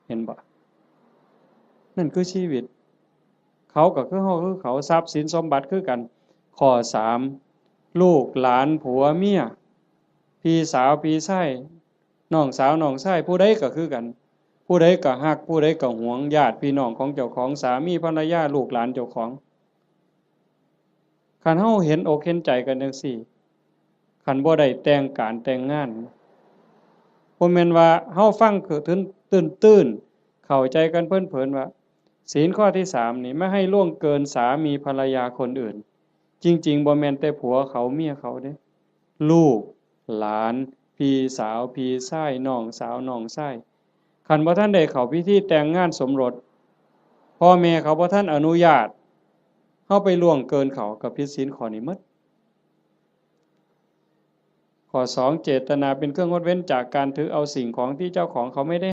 เห็นบ่นั่นคือชีวิตเขาก็คือเฮาคือเขาทรัพย์สินสมบัติคือกันข้อ3ลูกหลานผัวเมียพี่สาวพี่ชายน้องสาวน้องชายผู้ใดก็คือกันผู้ใดก็ฮักผู้ใดก็หวงญาติพี่น้องของเจ้าของสามีภรรยาลูกหลานเจ้าของคันเฮาเห็นอกเห็นใจกันจังซี่คันบ่ได้แต่งการแต่งงานบ่แม่นว่าเฮาฟังคือตื้นๆเข้าใจกันเผินๆว่าศีลข้อที่3นี่ไม่ให้ล่วงเกินสามีภรรยาคนอื่นจริงๆบ่แม่นแต่ผัวเขาเมียเขาเด้ลูกหลานพี่สาวพี่ชายน้องสาวน้องชายคันบ่ทันได้เข้าพิธีแต่งงานสมรสพ่อแม่เขาบ่ทันอนุญาตเฮาไปล่วงเกินเขาก็ผิดศีลข้อนี้หมดข้อ2เจตนาเป็นเครื่องงดเว้นจากการถือเอาสิ่งของที่เจ้าของเขาไม่ได้